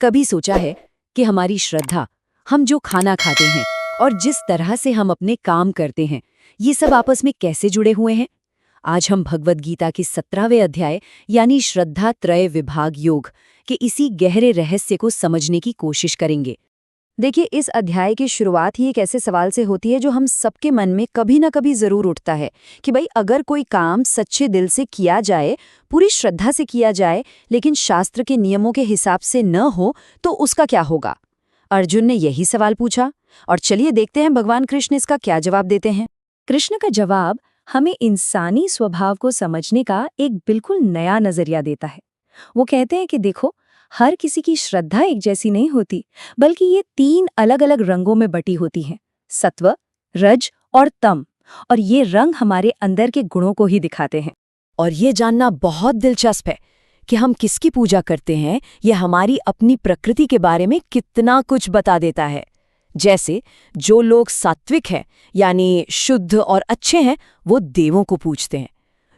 कभी सोचा है कि हमारी श्रद्धा, हम जो खाना खाते हैं और जिस तरह से हम अपने काम करते हैं, ये सब आपस में कैसे जुड़े हुए हैं? आज हम भगवद गीता के 17वें अध्याय यानी श्रद्धा त्रय विभाग योग के इसी गहरे रहस्य को समझने की कोशिश करेंगे। देखिए, इस अध्याय की शुरुआत ही एक ऐसे सवाल से होती है जो हम सबके मन में कभी ना कभी जरूर उठता है कि भाई, अगर कोई काम सच्चे दिल से किया जाए, पूरी श्रद्धा से किया जाए, लेकिन शास्त्र के नियमों के हिसाब से न हो, तो उसका क्या होगा? अर्जुन ने यही सवाल पूछा, और चलिए देखते हैं भगवान कृष्ण इसका क्या जवाब देते हैं। कृष्ण का जवाब हमें इंसानी स्वभाव को समझने का एक बिल्कुल नया नजरिया देता है। वो कहते हैं कि देखो, हर किसी की श्रद्धा एक जैसी नहीं होती, बल्कि ये 3 अलग-अलग रंगों में बटी होती हैं, सत्व, रज और तम। और ये रंग हमारे अंदर के गुणों को ही दिखाते हैं। और ये जानना बहुत दिलचस्प है कि हम किसकी पूजा करते हैं, ये हमारी अपनी प्रकृति के बारे में कितना कुछ बता देता है। जैसे जो लोग सात्विक हैं, यानी शुद्ध और अच्छे हैं, वो देवों को पूजते हैं।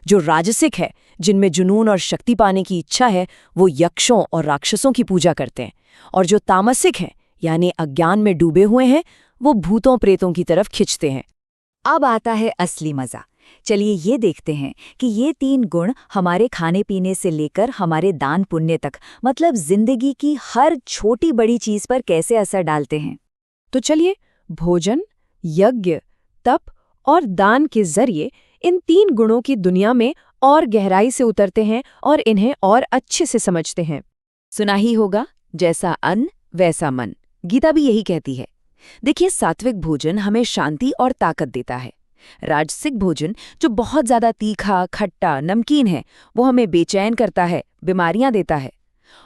जो राजसिक है, जिनमें जुनून और शक्ति पाने की इच्छा है, वो यक्षों और राक्षसों की पूजा करते हैं। और जो तामसिक हैं, यानी अज्ञान में डूबे हुए हैं, वो भूतों प्रेतों की तरफ खिंचते हैं। अब आता है असली मजा। चलिए ये देखते हैं कि ये 3 गुण हमारे खाने पीने से लेकर हमारे दान पुण्य तक, मतलब जिंदगी की हर छोटी बड़ी चीज पर कैसे असर डालते हैं। तो चलिए भोजन, यज्ञ, तप और दान के जरिए इन 3 गुणों की दुनिया में और गहराई से उतरते हैं और इन्हें और अच्छे से समझते हैं। सुना ही होगा, जैसा अन्न वैसा मन। गीता भी यही कहती है। देखिए, सात्विक भोजन हमें शांति और ताकत देता है। राजसिक भोजन, जो बहुत ज्यादा तीखा, खट्टा, नमकीन है, वो हमें बेचैन करता है, बीमारियां देता है।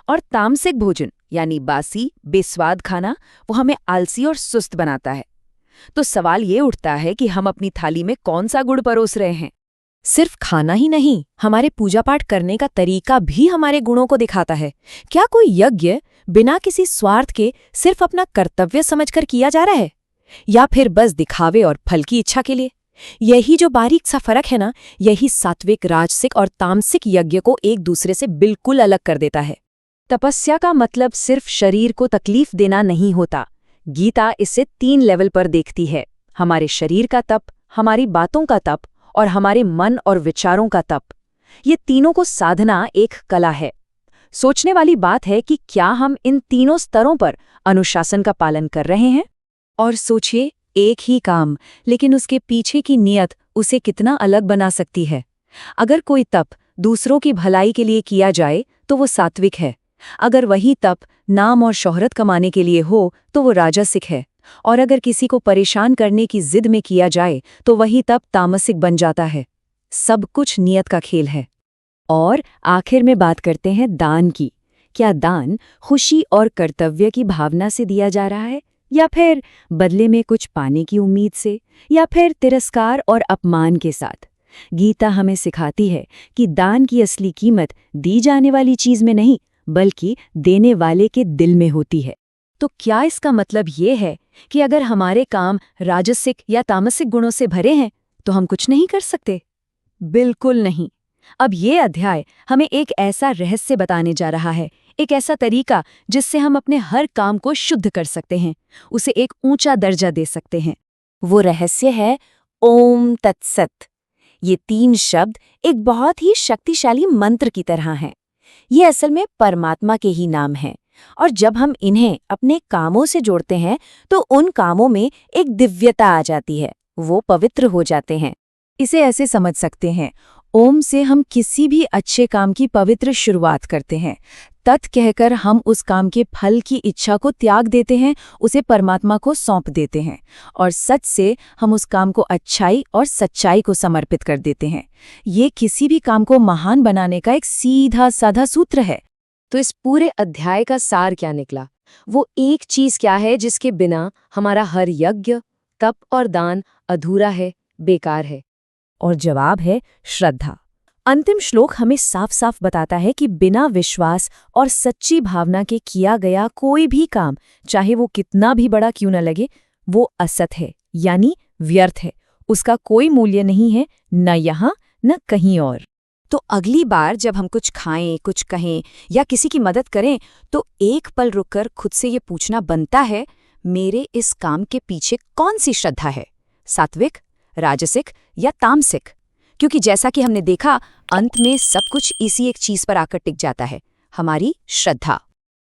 और तामसिक भोजन, यानी बासी, बेस्वाद खाना, वो हमें आलसी और सुस्त बनाता है। तो सवाल ये उठता है कि हम अपनी थाली में कौन सा गुड़ परोस रहे हैं। सिर्फ खाना ही नहीं, हमारे पूजा पाठ करने का तरीका भी हमारे गुणों को दिखाता है। क्या कोई यज्ञ बिना किसी स्वार्थ के सिर्फ अपना कर्तव्य समझकर किया जा रहा है, या फिर बस दिखावे और फल की इच्छा के लिए? यही जो बारीक सा फर्क है ना, यही सात्विक, राजसिक और तामसिक यज्ञ को एक दूसरे से बिल्कुल अलग कर देता है। तपस्या का मतलब सिर्फ शरीर को तकलीफ देना नहीं होता। गीता इसे 3 लेवल पर देखती है: हमारे शरीर का तप, हमारी बातों का तप और हमारे मन और विचारों का तप। ये तीनों को साधना एक कला है। सोचने वाली बात है कि क्या हम इन तीनों स्तरों पर अनुशासन का पालन कर रहे हैं? और सोचिए, एक ही काम, लेकिन उसके पीछे की नीयत उसे कितना अलग बना सकती है। अगर कोई तप दूसरों की भलाई के लिए किया जाए तो वो सात्विक है। अगर वही तप नाम और शोहरत कमाने के लिए हो तो वो राजसिक है। और अगर किसी को परेशान करने की जिद में किया जाए तो वही तप तामसिक बन जाता है। सब कुछ नियत का खेल है। और आखिर में बात करते हैं दान की। क्या दान खुशी और कर्तव्य की भावना से दिया जा रहा है, या फिर बदले में कुछ पाने की उम्मीद से, या फिर तिरस्कार और अपमान के साथ? गीता हमें सिखाती है कि दान की असली कीमत दी जाने वाली चीज में नहीं, बल्कि देने वाले के दिल में होती है। तो क्या इसका मतलब ये है कि अगर हमारे काम राजसिक या तामसिक गुणों से भरे हैं तो हम कुछ नहीं कर सकते? बिल्कुल नहीं। अब ये अध्याय हमें एक ऐसा रहस्य बताने जा रहा है, एक ऐसा तरीका जिससे हम अपने हर काम को शुद्ध कर सकते हैं, उसे एक ऊंचा दर्जा दे सकते हैं। वो रहस्य है ओम तत्सत। ये 3 शब्द एक बहुत ही शक्तिशाली मंत्र की तरह हैं। ये असल में परमात्मा के ही नाम हैं, और जब हम इन्हें अपने कामों से जोड़ते हैं तो उन कामों में एक दिव्यता आ जाती है, वो पवित्र हो जाते हैं। इसे ऐसे समझ सकते हैं, ओम से हम किसी भी अच्छे काम की पवित्र शुरुआत करते हैं। तत् कहकर हम उस काम के फल की इच्छा को त्याग देते हैं, उसे परमात्मा को सौंप देते हैं। और सच से हम उस काम को अच्छाई और सच्चाई को समर्पित कर देते हैं। ये किसी भी काम को महान बनाने का एक सीधा साधा सूत्र है। तो इस पूरे अध्याय का सार क्या निकला? वो एक चीज क्या है जिसके बिना हमारा हर यज्ञ, तप और दान अधूरा है, बेकार है? और जवाब है श्रद्धा। अंतिम श्लोक हमें साफ साफ बताता है कि बिना विश्वास और सच्ची भावना के किया गया कोई भी काम, चाहे वो कितना भी बड़ा क्यों न लगे, वो असत है, यानी व्यर्थ है। उसका कोई मूल्य नहीं है, न यहाँ न कहीं और। तो अगली बार जब हम कुछ खाएं, कुछ कहें या किसी की मदद करें, तो एक पल रुककर खुद से ये पूछना बनता है, मेरे इस काम के पीछे कौन सी श्रद्धा है, सात्विक, राजसिक या तामसिक? क्योंकि जैसा कि हमने देखा, अंत में सब कुछ इसी एक चीज पर आकर टिक जाता है, हमारी श्रद्धा।